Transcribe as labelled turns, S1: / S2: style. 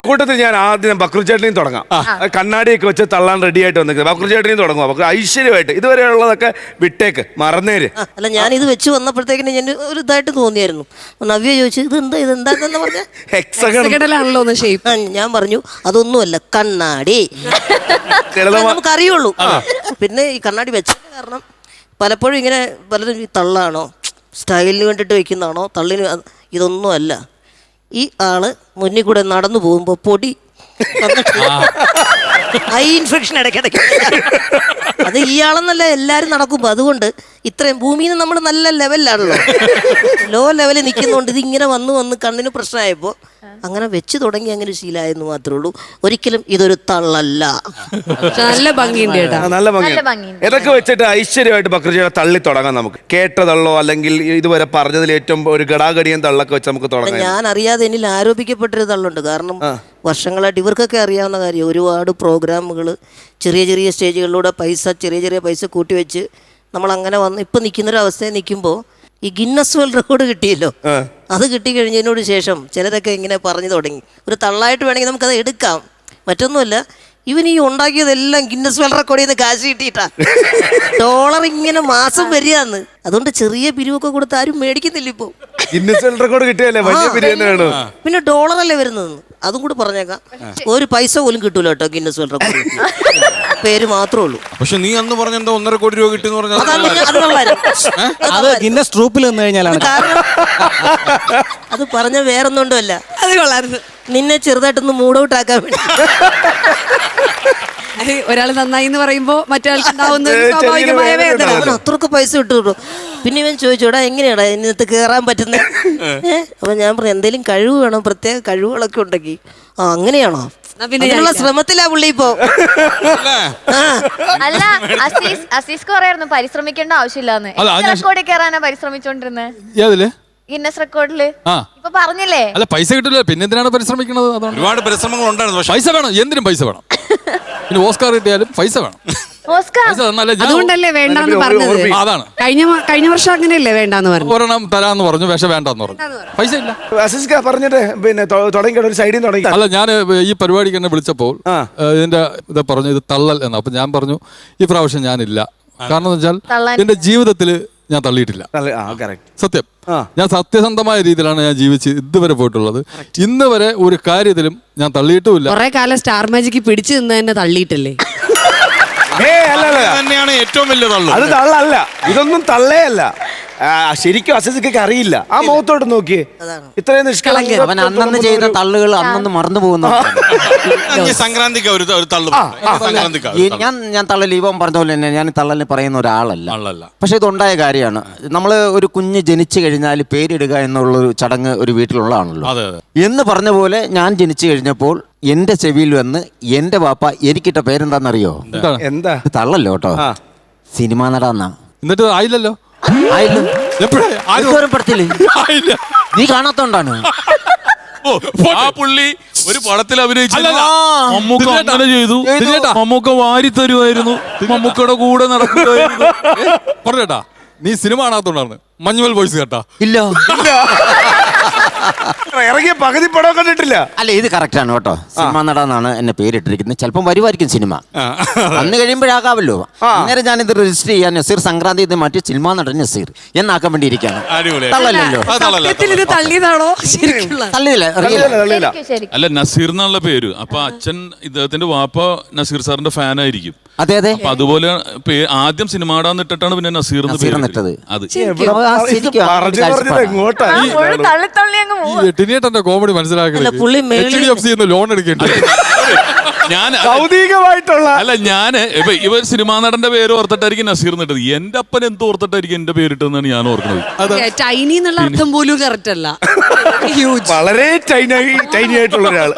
S1: കൂട്ടത്തിൽ ഞാൻ ആദ്യം ബക്രുചേട്ടനെയും തുടങ്ങാം. കണ്ണാടിയൊക്കെ വെച്ച് തള്ളാൻ റെഡി ആയിട്ട് വന്നിരിക്കുന്നത് ബക്രുചേട്ടനെയും തുടങ്ങും. ഐശ്വര്യമായിട്ട് ഇതുവരെയുള്ളതൊക്കെ വിട്ടേക്ക്, മറന്നേര്.
S2: അല്ല, ഞാൻ ഇത് വെച്ച് വന്നപ്പോഴത്തേക്കിന് ഞാൻ ഒരു ഇതായിട്ട് തോന്നിയായിരുന്നു. നവ്യ ചോദിച്ചു ഇതെന്താന്ന് പറഞ്ഞ
S3: ഹെക്സഗണലാണല്ലോ ഷേപ്പ്.
S2: ഞാൻ പറഞ്ഞു അതൊന്നുമല്ല, കണ്ണാടി. നമുക്കറിയുള്ളൂ. പിന്നെ ഈ കണ്ണാടി വെച്ചതിന് കാരണം പലപ്പോഴും ഇങ്ങനെ പലരും ഈ തള്ളാണോ സ്റ്റൈലിന് വേണ്ടിയിട്ട് വെക്കുന്നതാണോ തള്ളിന്, ഇതൊന്നും അല്ല. ഈ ആള് മുന്നിൽ കൂടെ നടന്നു പോകുമ്പോ പൊടി ഐ ഇൻഫെക്ഷൻ ഇടയ്ക്കിടയ്ക്ക്. അത് ഇയാളെന്നല്ല, എല്ലാരും നടക്കുമ്പോ. അതുകൊണ്ട് ഇത്രയും ഭൂമിയിൽ നിന്ന് നമ്മൾ നല്ല ലെവലിലാണല്ലോ, ലോ ലെവലിൽ നിൽക്കുന്നതുകൊണ്ട് ഇതിങ്ങനെ വന്ന് കണ്ണിന് പ്രശ്നമായപ്പോ അങ്ങനെ വെച്ച് തുടങ്ങി, അങ്ങനെ ശീലമായെന്ന് മാത്രമേ ഉള്ളൂ. ഒരിക്കലും ഇതൊരു തള്ളല്ല.
S3: നല്ല ഭംഗിയുണ്ട് കേട്ടോ,
S1: നല്ല ഭംഗിയുണ്ട്. ഇതൊക്കെ വെച്ചിട്ട് ഐശ്വര്യമായിട്ട് ബക്രുചേട്ടനെ തള്ളി തുടങ്ങാം നമുക്ക്. കേട്ട തള്ളോ അല്ലെങ്കിൽ ഇതുവരെ പറഞ്ഞതിൽ ഏറ്റവും ഒരു ഗടാഗടിയൻ തള്ളൊക്കെ വെച്ച് നമുക്ക് തുടങ്ങാം.
S2: ഞാൻ അറിയാതെ എന്നിൽ ആരോപിക്കപ്പെട്ടൊരു തള്ളുണ്ട്. കാരണം വർഷങ്ങളായിട്ട് ഇവർക്കൊക്കെ അറിയാവുന്ന കാര്യം, ഒരുപാട് പ്രോഗ്രാമുകൾ ചെറിയ ചെറിയ സ്റ്റേജുകളിലൂടെ ചെറിയ പൈസ കൂട്ടി വെച്ച് നമ്മളങ്ങനെ വന്ന് ഇപ്പം നിൽക്കുന്നൊരവസ്ഥയിൽ നിൽക്കുമ്പോൾ ഈ ഗിന്നസ് വേൾഡ് റെക്കോർഡ് കിട്ടിയല്ലോ, അത് കിട്ടിക്കഴിഞ്ഞതിനോട് ശേഷം ചിലരൊക്കെ ഇങ്ങനെ പറഞ്ഞു തുടങ്ങി, ഒരു തള്ളായിട്ട് വേണമെങ്കിൽ നമുക്കത് എടുക്കാം. മറ്റൊന്നുമല്ല, ഇവൻ ഈ ഉണ്ടാക്കിയതെല്ലാം ഗിന്നസ് വേൾഡ് റെക്കോർഡിൽ നിന്ന് കാശ് കിട്ടിയിട്ടാ. ഡോളർ ഇങ്ങനെ മാസം വരികയെന്ന്. അതുകൊണ്ട് ചെറിയ പിരിവൊക്കെ കൊടുത്ത് ആരും മേടിക്കുന്നില്ല ഇപ്പൊ.
S1: ഗിന്നസ് വേൾഡ് റെക്കോർഡ് കിട്ടിയല്ലേ വലിയ പിരിവ് വേണം.
S2: പിന്നെ ഡോളറല്ലേ വരുന്നത്, അതും കൂടി പറഞ്ഞേക്കാം. ഒരു പൈസ പോലും കിട്ടൂല കേട്ടോ ഗിന്നസ് വേൾഡ് റെക്കോർഡ്, പേര് മാത്രമേ ഉള്ളൂ.
S4: പക്ഷെ നീ അന്ന് പറഞ്ഞ എന്താ 1.5 കോടി രൂപ കിട്ടിയെന്ന് പറഞ്ഞാൽ
S5: അത് ഗിന്നസ് ട്രൂപ്പിൽ നിന്ന് കഴിഞ്ഞാലാണ്.
S2: അത് പറഞ്ഞ വേറൊന്നുകൊണ്ടുമല്ല,
S3: അത് കൊള്ളായിരുന്നു.
S2: നിന്നെ ചെറുതായിട്ടൊന്ന് മൂഡ് ഔട്ട് ആക്കാൻ വേണ്ടി.
S3: ഒരാൾ നന്നായി എന്ന് പറയുമ്പോ മറ്റൊരാൾക്ക് ഉണ്ടാവുന്ന സ്വാഭാവികമായ വേദന.
S2: അവൻ അത്രക്ക് പൈസ കിട്ടുള്ളൂ. പിന്നെ ഇവൻ ചോദിച്ചോടാ എങ്ങനെയാടാ ഇതിനകത്ത് കയറാൻ പറ്റുന്നത്? അപ്പൊ ഞാൻ പറഞ്ഞു എന്തെങ്കിലും കഴിവ് വേണം, പ്രത്യേക കഴിവുകളൊക്കെ ഉണ്ടെങ്കിൽ. അങ്ങനെയാണോ? അതിനുള്ള ശ്രമത്തിലാ പുള്ളി ഇപ്പോ.
S6: അല്ല, അസീസ്ക്ക് പറയായിരുന്നു പരിശ്രമിക്കേണ്ട ആവശ്യമില്ലാന്ന്. റെക്കോർഡിൽ കയറാനാ പരിശ്രമിച്ചോണ്ടിരുന്നത്. ഗിന്നസ് റെക്കോർഡില് ഇപ്പൊ പറഞ്ഞില്ലേ?
S7: അല്ല, പൈസ കിട്ടില്ല, പിന്നെ എന്തിനാണ് പരിശ്രമിക്കുന്നത്?
S4: ഒരുപാട് പരിശ്രമങ്ങൾ ഉണ്ടായിരുന്നു.
S7: പൈസ വേണം, എന്തിനും പൈസ വേണം. പിന്നെ ഓസ്കാർ കിട്ടിയാലും പൈസ വേണം.
S3: അതുകൊണ്ടല്ലേ വേണ്ടെന്ന് പറഞ്ഞത്.
S7: അതാണ്
S3: കഴിഞ്ഞ വർഷം അങ്ങനെയല്ലേ വേണ്ടെന്ന് പറഞ്ഞു.
S7: ഒരെണ്ണം തരാന്ന് പറഞ്ഞു, പക്ഷെ വേണ്ടെന്ന് പറഞ്ഞു. പൈസ ഇല്ല.
S1: പറഞ്ഞിട്ട് പിന്നെ തുടങ്ങി ഒരു സൈഡിൽ തുടങ്ങി.
S7: അല്ല, ഞാൻ ഈ പരിപാടിക്ക് എന്നെ വിളിച്ചപ്പോൾ ഇതിന്റെ ഇത് പറഞ്ഞു, ഇത് തള്ളൽ എന്ന്. അപ്പൊ ഞാൻ പറഞ്ഞു ഈ പ്രാവശ്യം ഞാനില്ല. കാരണം എന്ന് വെച്ചാൽ എന്റെ ജീവിതത്തിൽ ഞാൻ തള്ളിയിട്ടില്ല. സത്യം, ഞാൻ സത്യസന്ധമായ രീതിയിലാണ് ഞാൻ ജീവിച്ച് ഇതുവരെ പോയിട്ടുള്ളത്. ഇന്ന് വരെ ഒരു കാര്യത്തിലും ഞാൻ തള്ളിയിട്ടുമില്ല.
S3: കുറെ കാലം സ്റ്റാർ മാജിക്ക് പിടിച്ചു നിന്ന് തന്നെ തള്ളിയിട്ടല്ലേ?
S4: തന്നെയാണ് ഏറ്റവും വലിയ തള്ളു.
S1: അത് തള്ളല്ല, ഇതൊന്നും തള്ളേ അല്ല. ശരിക്കും അസസിക്കൊക്കെ അറിയില്ല. ആ മുഖത്തോട്ട് നോക്കിയേ, ഇത്രയും നിഷ്കളങ്ക.
S5: അവൻ അന്നു ചെയ്ത തള്ളുകൾ അന്നു മറന്നു പോകുന്നു.
S4: സംക്രാന്തിക്ക് ഒരു തള്ളു.
S5: ഞാൻ തള്ളൽ ഇവൻ പറഞ്ഞ പോലെ തന്നെ ഞാൻ തള്ളലിന് പറയുന്ന ഒരാളല്ല. പക്ഷെ ഇതുണ്ടായ കാര്യമാണ്. നമ്മൾ ഒരു കുഞ്ഞ് ജനിച്ചു കഴിഞ്ഞാൽ പേരിടുക എന്നുള്ളൊരു ചടങ്ങ് ഒരു വീട്ടിലുള്ളതാണല്ലോ. എന്ന് പറഞ്ഞ പോലെ ഞാൻ ജനിച്ചു കഴിഞ്ഞപ്പോൾ എന്റെ ചെവിയിൽ വന്ന് എന്റെ വാപ്പ എനിക്കിട്ട പേരെന്താന്നറിയോ?
S1: എന്താ?
S5: തള്ളല്ലോ കേട്ടോ, സിനിമ നടാന്നാ.
S7: എന്നിട്ട് ആയില്ലല്ലോ.
S5: നീ കാണാത്തോണ്ടാണ്.
S7: ആ പുള്ളി ഒരു പടത്തിൽ അഭിനയിച്ചു. മമ്മൂക്ക അങ്ങനെ ചെയ്തു, മമ്മൂക്ക വാരി തരുമായിരുന്നു, മമ്മൂക്കയുടെ കൂടെ നടക്കുകയായിരുന്നു. പറഞ്ഞേട്ടാ, നീ സിനിമ കാണാത്തോണ്ടാണ്. മഞ്ഞുമൽ ബോയ്സ് കേട്ടാ?
S5: ഇല്ല,
S1: ഇറങ്ങിയ പകുതി പടം കണ്ടിട്ടില്ല.
S5: അല്ല, ഇത് കറക്റ്റ് ആണ് കേട്ടോ. സിനിമ നടാന്നാണ് എന്നെ പേരിട്ടിരിക്കുന്നത്. ചിലപ്പം വരുമായിരിക്കും സിനിമ, അന്ന് കഴിയുമ്പോഴാകാമല്ലോ. അന്നേരം ഞാനിത് രജിസ്റ്റർ ചെയ്യാൻ നസീർ സംക്രാന്തി ഇത് മാറ്റി സിനിമ നടൻ നസീർ എന്നാക്കാൻ വേണ്ടി ഇരിക്കുകയാണ്. തള്ളല്ലോ.
S7: തള്ളിയില്ല. അല്ല, നസീർ എന്നുള്ള പേര്. അപ്പൊ അച്ഛൻ ഇദ്ദേഹത്തിന്റെ വാപ്പ നസീർ സാറിന്റെ ഫാനായിരിക്കും.
S5: അതെ അതെ.
S7: അപ്പൊ അതുപോലെ ആദ്യം സിനിമ ഇട്ടിട്ടാണ് പിന്നെ നസീർ
S5: ഇട്ടത്.
S7: അത് ടിനിയേട്ടന്റെ കോമഡി മനസ്സിലാക്കുന്നത് ലോൺ എടുക്കേണ്ടി. ഞാൻ അല്ല, ഞാന് ഇപ്പൊ ഇവർ സിനിമാ നടന്റെ പേര് ഓർത്തിട്ടായിരിക്കും നസീർ ഇട്ടത്. എന്റെ അപ്പൻ എന്ത് ഓർത്തിട്ടായിരിക്കും എന്റെ പേരിട്ടെന്നാണ് ഞാൻ ഓർക്കുന്നത്.
S3: ടൈനി എന്നുള്ള അർത്ഥം പോലും കറക്റ്റ് അല്ല.
S1: വളരെ ടൈനി ആയിട്ടുള്ള ഒരാള്.